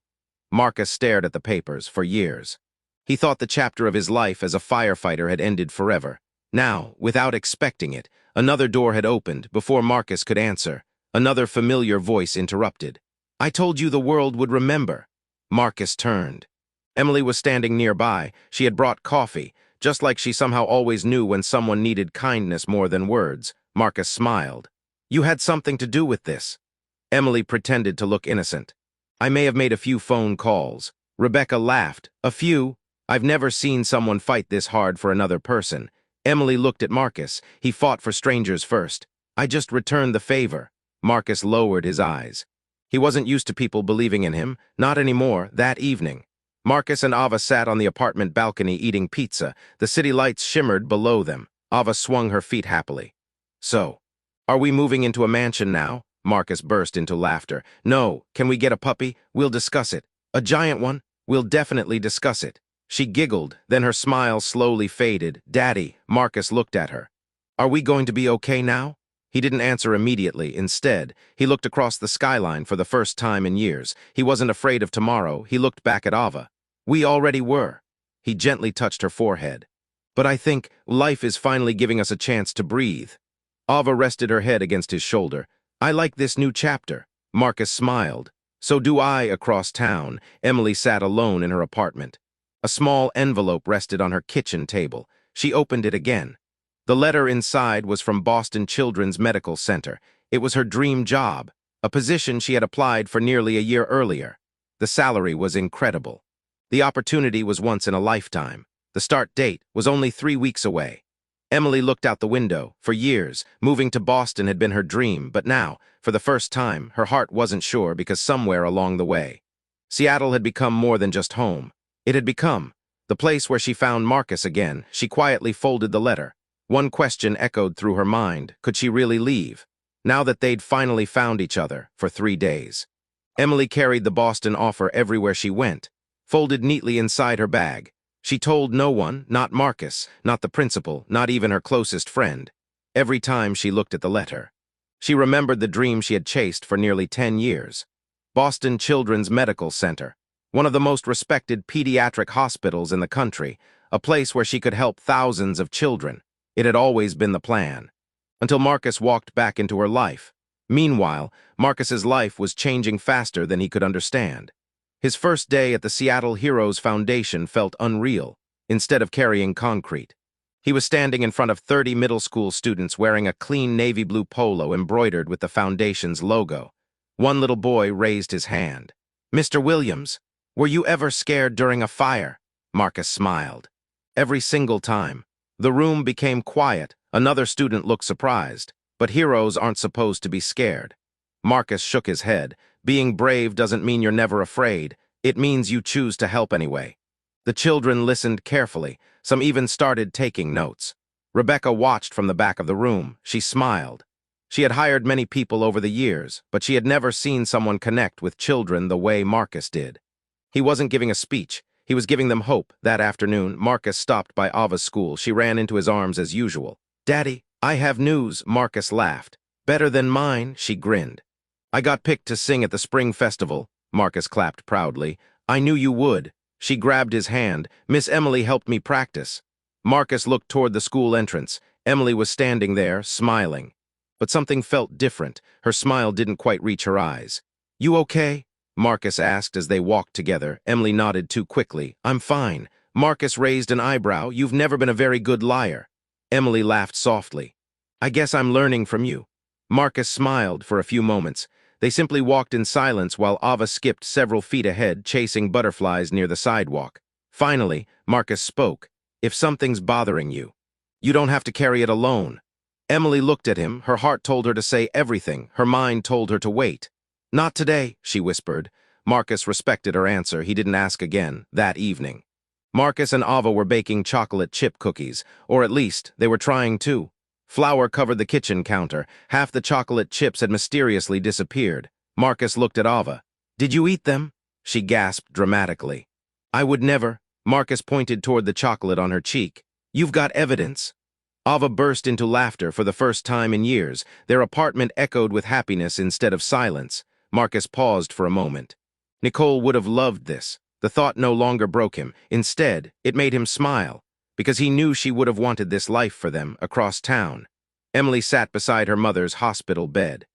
Marcus stared at the papers for years. He thought the chapter of his life as a firefighter had ended forever. Now, without expecting it, another door had opened. Before Marcus could answer, another familiar voice interrupted. I told you the world would remember. Marcus turned. Emily was standing nearby. She had brought coffee, just like she somehow always knew when someone needed kindness more than words. Marcus smiled. You had something to do with this. Emily pretended to look innocent. I may have made a few phone calls. Rebecca laughed. A few? I've never seen someone fight this hard for another person. Emily looked at Marcus. He fought for strangers first. I just returned the favor. Marcus lowered his eyes. He wasn't used to people believing in him, not anymore. That evening, Marcus and Ava sat on the apartment balcony eating pizza. The city lights shimmered below them. Ava swung her feet happily. So, are we moving into a mansion now? Marcus burst into laughter. No, can we get a puppy? We'll discuss it. A giant one? We'll definitely discuss it. She giggled, then her smile slowly faded. Daddy, Marcus looked at her. Are we going to be okay now? He didn't answer immediately. Instead, he looked across the skyline for the first time in years. He wasn't afraid of tomorrow. He looked back at Ava. We already were. He gently touched her forehead. But I think life is finally giving us a chance to breathe. Ava rested her head against his shoulder. I like this new chapter. Marcus smiled. So do I. Across town, Emily sat alone in her apartment. A small envelope rested on her kitchen table. She opened it again. The letter inside was from Boston Children's Medical Center. It was her dream job, a position she had applied for nearly a year earlier. The salary was incredible. The opportunity was once in a lifetime. The start date was only 3 weeks away. Emily looked out the window. For years, moving to Boston had been her dream, but now, for the first time, her heart wasn't sure because somewhere along the way, Seattle had become more than just home. It had become the place where she found Marcus again. She quietly folded the letter. One question echoed through her mind. Could she really leave? Now that they'd finally found each other for 3 days. Emily carried the Boston offer everywhere she went, folded neatly inside her bag. She told no one, not Marcus, not the principal, not even her closest friend. Every time she looked at the letter, she remembered the dream she had chased for nearly 10 years. Boston Children's Medical Center, one of the most respected pediatric hospitals in the country, a place where she could help thousands of children. It had always been the plan. Until Marcus walked back into her life. Meanwhile, Marcus's life was changing faster than he could understand. His first day at the Seattle Heroes Foundation felt unreal, instead of carrying concrete. He was standing in front of 30 middle school students wearing a clean navy blue polo embroidered with the foundation's logo. One little boy raised his hand. "Mr. Williams, were you ever scared during a fire?" Marcus smiled. Every single time. The room became quiet. Another student looked surprised. But heroes aren't supposed to be scared. Marcus shook his head. Being brave doesn't mean you're never afraid. It means you choose to help anyway. The children listened carefully. Some even started taking notes. Rebecca watched from the back of the room. She smiled. She had hired many people over the years, but she had never seen someone connect with children the way Marcus did. He wasn't giving a speech. He was giving them hope. That afternoon, Marcus stopped by Ava's school. She ran into his arms as usual. "Daddy, I have news," Marcus laughed. "Better than mine," she grinned. "I got picked to sing at the spring festival," Marcus clapped proudly. "I knew you would." She grabbed his hand. "Miss Emily helped me practice." Marcus looked toward the school entrance. Emily was standing there, smiling. But something felt different. Her smile didn't quite reach her eyes. "You okay?" Marcus asked as they walked together. Emily nodded too quickly. "I'm fine." Marcus raised an eyebrow. "You've never been a very good liar." Emily laughed softly. "I guess I'm learning from you." Marcus smiled for a few moments. They simply walked in silence while Ava skipped several feet ahead, chasing butterflies near the sidewalk. Finally, Marcus spoke. "If something's bothering you, you don't have to carry it alone." Emily looked at him. Her heart told her to say everything. Her mind told her to wait. "Not today," she whispered. Marcus respected her answer. He didn't ask again that evening. Marcus and Ava were baking chocolate chip cookies, or at least, they were trying to. Flour covered the kitchen counter. Half the chocolate chips had mysteriously disappeared. Marcus looked at Ava. "Did you eat them?" She gasped dramatically. "I would never." Marcus pointed toward the chocolate on her cheek. "You've got evidence." Ava burst into laughter for the first time in years. Their apartment echoed with happiness instead of silence. Marcus paused for a moment. Nicole would have loved this. The thought no longer broke him. Instead, it made him smile, because he knew she would have wanted this life for them across town. Emily sat beside her mother's hospital bed.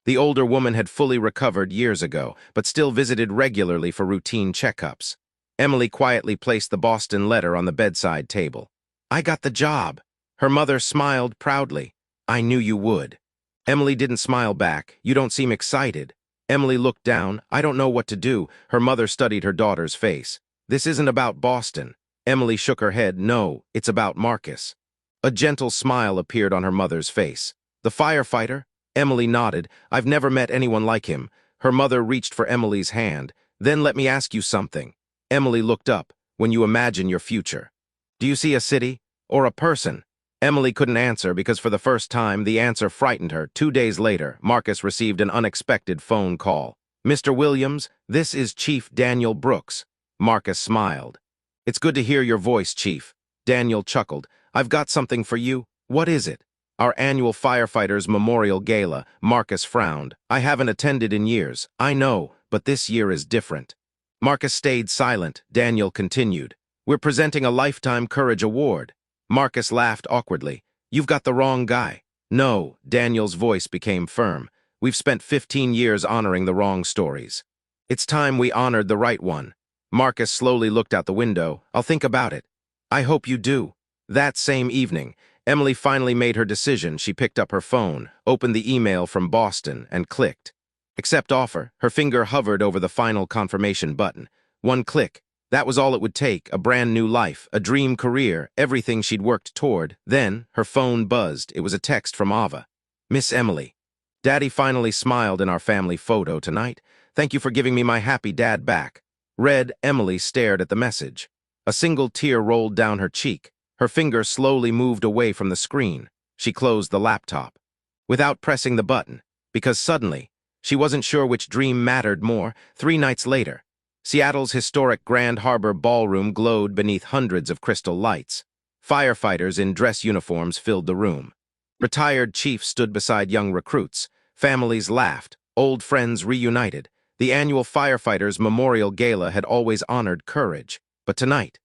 The older woman had fully recovered years ago, but still visited regularly for routine checkups. Emily quietly placed the Boston letter on the bedside table. "I got the job." Her mother smiled proudly. "I knew you would." Emily didn't smile back. "You don't seem excited." Emily looked down. "I don't know what to do." Her mother studied her daughter's face. "This isn't about Boston." Emily shook her head. "No, it's about Marcus." A gentle smile appeared on her mother's face. "The firefighter?" Emily nodded. "I've never met anyone like him." Her mother reached for Emily's hand. "Then let me ask you something." Emily looked up. "When you imagine your future, do you see a city or a person?" Emily couldn't answer because for the first time, the answer frightened her. 2 days later, Marcus received an unexpected phone call. "Mr. Williams, this is Chief Daniel Brooks." Marcus smiled. "It's good to hear your voice, Chief." Daniel chuckled. "I've got something for you." "What is it?" "Our annual Firefighters Memorial Gala." Marcus frowned. "I haven't attended in years." "I know, but this year is different." Marcus stayed silent. Daniel continued. "We're presenting a Lifetime Courage Award." Marcus laughed awkwardly. "You've got the wrong guy." "No," Daniel's voice became firm. "We've spent 15 years honoring the wrong stories. It's time we honored the right one." Marcus slowly looked out the window. I'll think about it. I hope you do. That same evening, Emily finally made her decision. She picked up her phone, opened the email from Boston, and clicked. Accept offer. Her finger hovered over the final confirmation button. One click. That was all it would take, a brand new life, a dream career, everything she'd worked toward. Then, her phone buzzed. It was a text from Ava. Miss Emily. Daddy finally smiled in our family photo tonight. Thank you for giving me my happy dad back. Read, Emily stared at the message. A single tear rolled down her cheek. Her finger slowly moved away from the screen. She closed the laptop. Without pressing the button, because suddenly, she wasn't sure which dream mattered more. 3 nights later, Seattle's historic Grand Harbor Ballroom glowed beneath hundreds of crystal lights. Firefighters in dress uniforms filled the room. Retired chiefs stood beside young recruits. Families laughed. Old friends reunited. The annual Firefighters Memorial Gala had always honored courage. But tonight,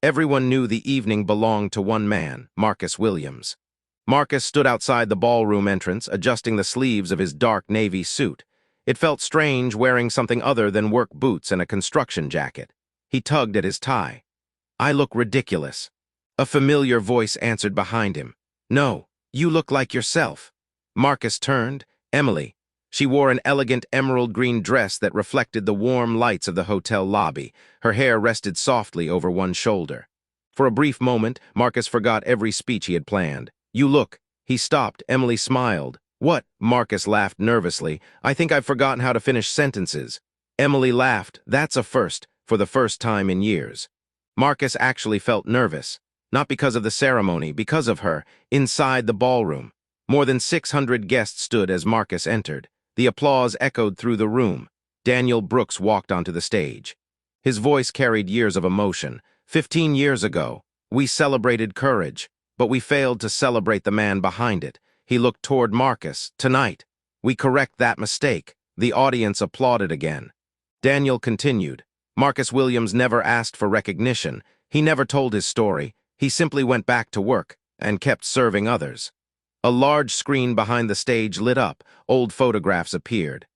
everyone knew the evening belonged to one man, Marcus Williams. Marcus stood outside the ballroom entrance, adjusting the sleeves of his dark navy suit. It felt strange wearing something other than work boots and a construction jacket. He tugged at his tie. I look ridiculous. A familiar voice answered behind him. No, you look like yourself. Marcus turned. Emily. She wore an elegant emerald green dress that reflected the warm lights of the hotel lobby. Her hair rested softly over one shoulder. For a brief moment, Marcus forgot every speech he had planned. You look. He stopped. Emily smiled. What? Marcus laughed nervously. I think I've forgotten how to finish sentences. Emily laughed. That's a first, for the first time in years. Marcus actually felt nervous. Not because of the ceremony, because of her, inside the ballroom. More than 600 guests stood as Marcus entered. The applause echoed through the room. Daniel Brooks walked onto the stage. His voice carried years of emotion. 15 years ago, we celebrated courage, but we failed to celebrate the man behind it. He looked toward Marcus. Tonight, we correct that mistake. The audience applauded again. Daniel continued. Marcus Williams never asked for recognition. He never told his story. He simply went back to work and kept serving others. A large screen behind the stage lit up. Old photographs appeared.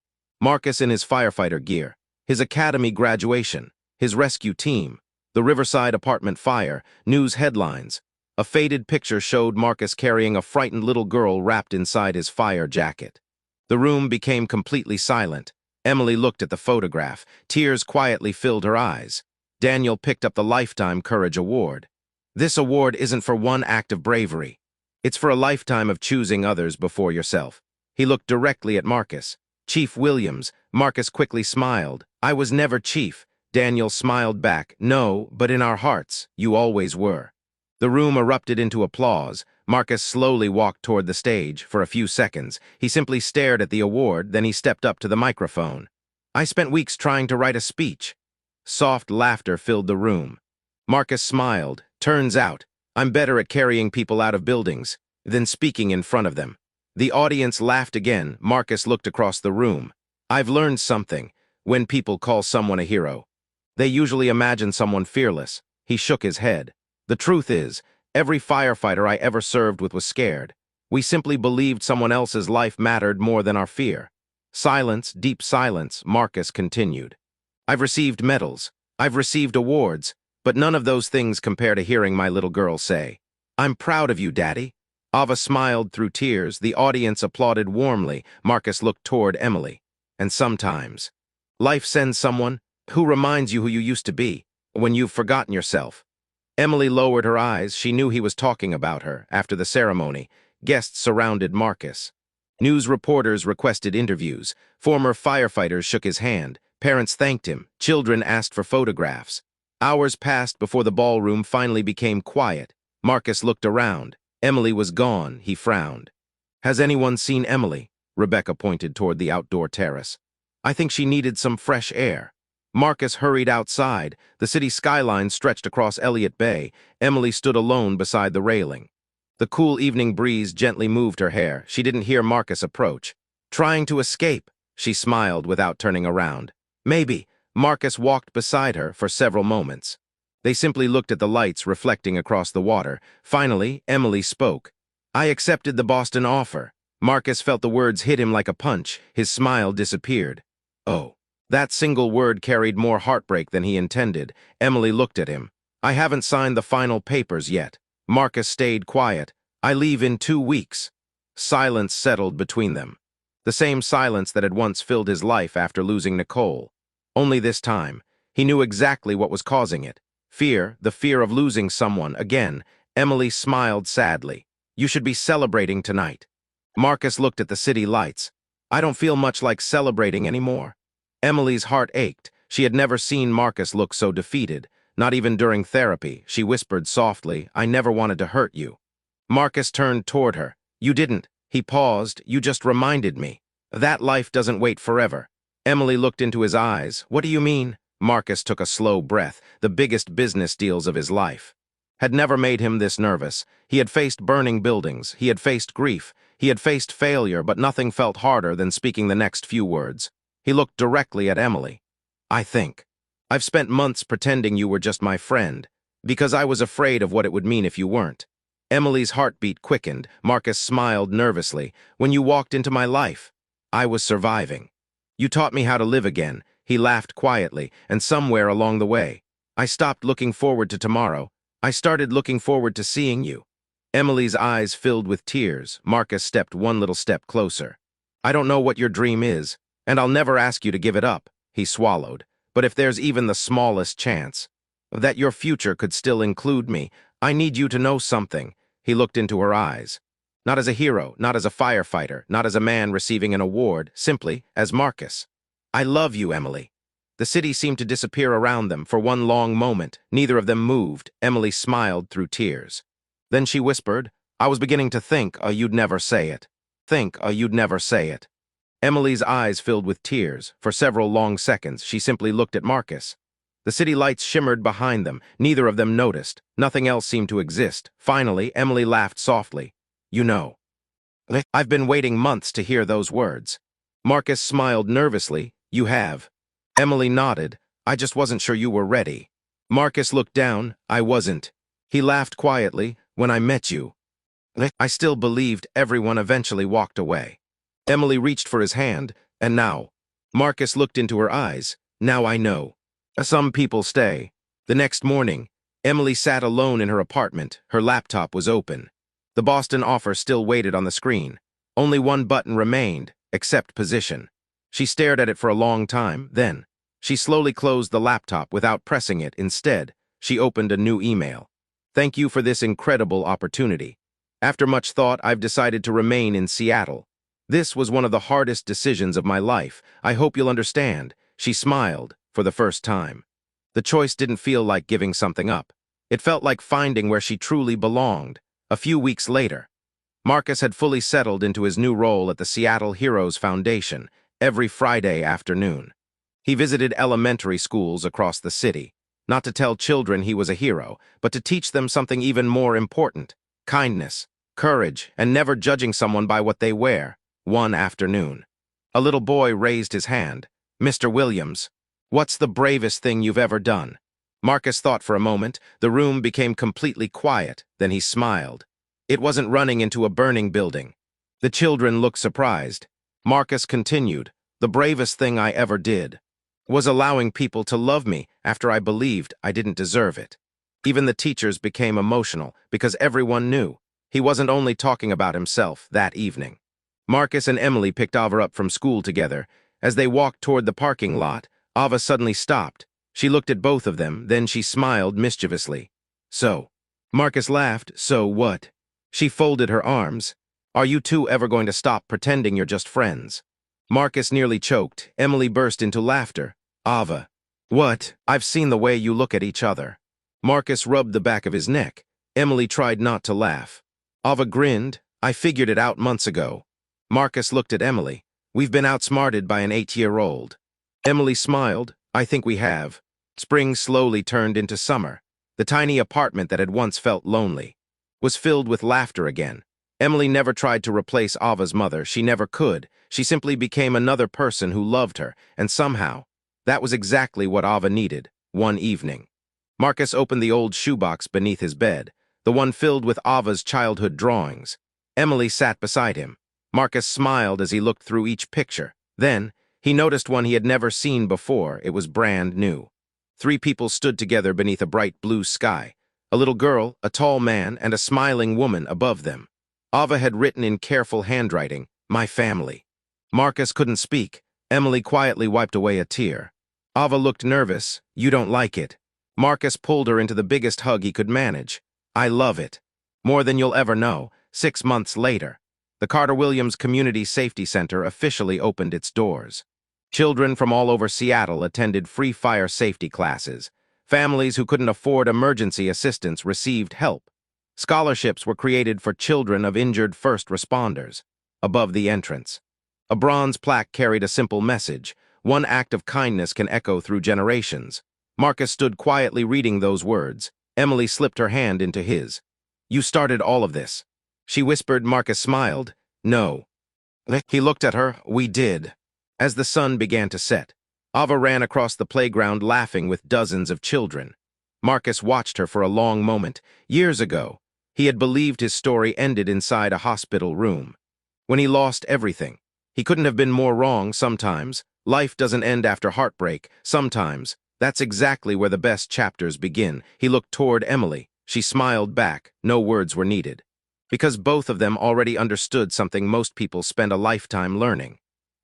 Marcus in his firefighter gear, his academy graduation, his rescue team, the Riverside apartment fire, news headlines. A faded picture showed Marcus carrying a frightened little girl wrapped inside his fire jacket. The room became completely silent. Emily looked at the photograph. Tears quietly filled her eyes. Daniel picked up the Lifetime Courage Award. This award isn't for one act of bravery. It's for a lifetime of choosing others before yourself. He looked directly at Marcus. Chief Williams. Marcus quickly smiled. I was never chief. Daniel smiled back. No, but in our hearts, you always were. The room erupted into applause. Marcus slowly walked toward the stage. For a few seconds, he simply stared at the award, then he stepped up to the microphone. I spent weeks trying to write a speech. Soft laughter filled the room. Marcus smiled. Turns out, I'm better at carrying people out of buildings than speaking in front of them. The audience laughed again. Marcus looked across the room. I've learned something. When people call someone a hero, they usually imagine someone fearless. He shook his head. The truth is, every firefighter I ever served with was scared. We simply believed someone else's life mattered more than our fear. Silence, deep silence, Marcus continued. I've received medals. I've received awards. But none of those things compare to hearing my little girl say, I'm proud of you, Daddy. Ava smiled through tears. The audience applauded warmly. Marcus looked toward Emily. And sometimes, life sends someone who reminds you who you used to be when you've forgotten yourself. Emily lowered her eyes. She knew he was talking about her. After the ceremony, guests surrounded Marcus. News reporters requested interviews. Former firefighters shook his hand. Parents thanked him. Children asked for photographs. Hours passed before the ballroom finally became quiet. Marcus looked around. Emily was gone. He frowned. Has anyone seen Emily? Rebecca pointed toward the outdoor terrace. I think she needed some fresh air. Marcus hurried outside. The city skyline stretched across Elliott Bay. Emily stood alone beside the railing. The cool evening breeze gently moved her hair. She didn't hear Marcus approach. Trying to escape, she smiled without turning around. Maybe. Marcus walked beside her for several moments. They simply looked at the lights reflecting across the water. Finally, Emily spoke. I accepted the Boston offer. Marcus felt the words hit him like a punch. His smile disappeared. Oh. That single word carried more heartbreak than he intended. Emily looked at him. I haven't signed the final papers yet. Marcus stayed quiet. I leave in 2 weeks. Silence settled between them. The same silence that had once filled his life after losing Nicole. Only this time, he knew exactly what was causing it. Fear, the fear of losing someone again. Emily smiled sadly. You should be celebrating tonight. Marcus looked at the city lights. I don't feel much like celebrating anymore. Emily's heart ached. She had never seen Marcus look so defeated. Not even during therapy. She whispered softly, I never wanted to hurt you. Marcus turned toward her. You didn't. He paused. You just reminded me. That life doesn't wait forever. Emily looked into his eyes. What do you mean? Marcus took a slow breath. The biggest business deals of his life had never made him this nervous. He had faced burning buildings. He had faced grief. He had faced failure, but nothing felt harder than speaking the next few words. He looked directly at Emily. I think. I've spent months pretending you were just my friend, because I was afraid of what it would mean if you weren't. Emily's heartbeat quickened. Marcus smiled nervously. When you walked into my life, I was surviving. You taught me how to live again. He laughed quietly, and somewhere along the way, I stopped looking forward to tomorrow. I started looking forward to seeing you. Emily's eyes filled with tears. Marcus stepped one little step closer. I don't know what your dream is, and I'll never ask you to give it up, he swallowed. But if there's even the smallest chance that your future could still include me, I need you to know something. He looked into her eyes. Not as a hero, not as a firefighter, not as a man receiving an award, simply as Marcus. I love you, Emily. The city seemed to disappear around them for one long moment. Neither of them moved. Emily smiled through tears. Then she whispered, I was beginning to think, you'd never say it. You'd never say it. Emily's eyes filled with tears. For several long seconds, she simply looked at Marcus. The city lights shimmered behind them. Neither of them noticed. Nothing else seemed to exist. Finally, Emily laughed softly. You know. I've been waiting months to hear those words. Marcus smiled nervously. You have. Emily nodded. I just wasn't sure you were ready. Marcus looked down. I wasn't. He laughed quietly. When I met you, I still believed. Everyone eventually walked away. Emily reached for his hand. And now? Marcus looked into her eyes. Now I know. Some people stay. The next morning, Emily sat alone in her apartment. Her laptop was open. The Boston offer still waited on the screen. Only one button remained, accept position. She stared at it for a long time. Then, she slowly closed the laptop without pressing it. Instead, she opened a new email. Thank you for this incredible opportunity. After much thought, I've decided to remain in Seattle. This was one of the hardest decisions of my life. I hope you'll understand. She smiled, for the first time. The choice didn't feel like giving something up. It felt like finding where she truly belonged. A few weeks later, Marcus had fully settled into his new role at the Seattle Heroes Foundation every Friday afternoon. He visited elementary schools across the city, not to tell children he was a hero, but to teach them something even more important: kindness, courage, and never judging someone by what they wear. One afternoon, a little boy raised his hand. Mr. Williams, what's the bravest thing you've ever done? Marcus thought for a moment. The room became completely quiet. Then he smiled. It wasn't running into a burning building. The children looked surprised. Marcus continued, the bravest thing I ever did was allowing people to love me after I believed I didn't deserve it. Even the teachers became emotional because everyone knew he wasn't only talking about himself that evening. Marcus and Emily picked Ava up from school together. As they walked toward the parking lot, Ava suddenly stopped. She looked at both of them, then she smiled mischievously. So? Marcus laughed. So what? She folded her arms. Are you two ever going to stop pretending you're just friends? Marcus nearly choked. Emily burst into laughter. Ava. What? I've seen the way you look at each other. Marcus rubbed the back of his neck. Emily tried not to laugh. Ava grinned. I figured it out months ago. Marcus looked at Emily. We've been outsmarted by an 8-year-old. Emily smiled. I think we have. Spring slowly turned into summer. The tiny apartment that had once felt lonely was filled with laughter again. Emily never tried to replace Ava's mother. She never could. She simply became another person who loved her, and somehow, that was exactly what Ava needed, one evening. Marcus opened the old shoebox beneath his bed, the one filled with Ava's childhood drawings. Emily sat beside him. Marcus smiled as he looked through each picture. Then, He noticed one he had never seen before. It was brand new. Three people stood together beneath a bright blue sky. A little girl, a tall man, and a smiling woman above them. Ava had written in careful handwriting, "My family." Marcus couldn't speak. Emily quietly wiped away a tear. Ava looked nervous. "You don't like it." Marcus pulled her into the biggest hug he could manage. "I love it. More than you'll ever know." 6 months later, the Carter Williams Community Safety Center officially opened its doors. Children from all over Seattle attended free fire safety classes. Families who couldn't afford emergency assistance received help. Scholarships were created for children of injured first responders. Above the entrance, a bronze plaque carried a simple message: "One act of kindness can echo through generations." Marcus stood quietly reading those words. Emily slipped her hand into his. "You started all of this." She whispered. Marcus smiled. "No." He looked at her. "We did." As the sun began to set, Ava ran across the playground laughing with dozens of children. Marcus watched her for a long moment. Years ago, he had believed his story ended inside a hospital room. When he lost everything, he couldn't have been more wrong. Sometimes life doesn't end after heartbreak. Sometimes that's exactly where the best chapters begin. He looked toward Emily. She smiled back. No words were needed. Because both of them already understood something most people spend a lifetime learning.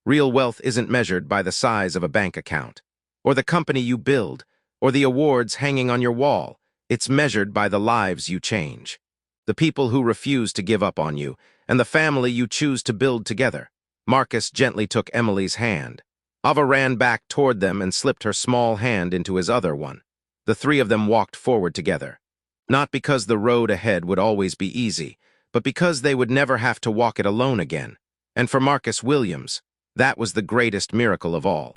Real wealth isn't measured by the size of a bank account, or the company you build, or the awards hanging on your wall. It's measured by the lives you change. The people who refuse to give up on you, and the family you choose to build together. Marcus gently took Emily's hand. Ava ran back toward them and slipped her small hand into his other one. The three of them walked forward together. Not because the road ahead would always be easy, but because they would never have to walk it alone again. And for Marcus Williams, that was the greatest miracle of all.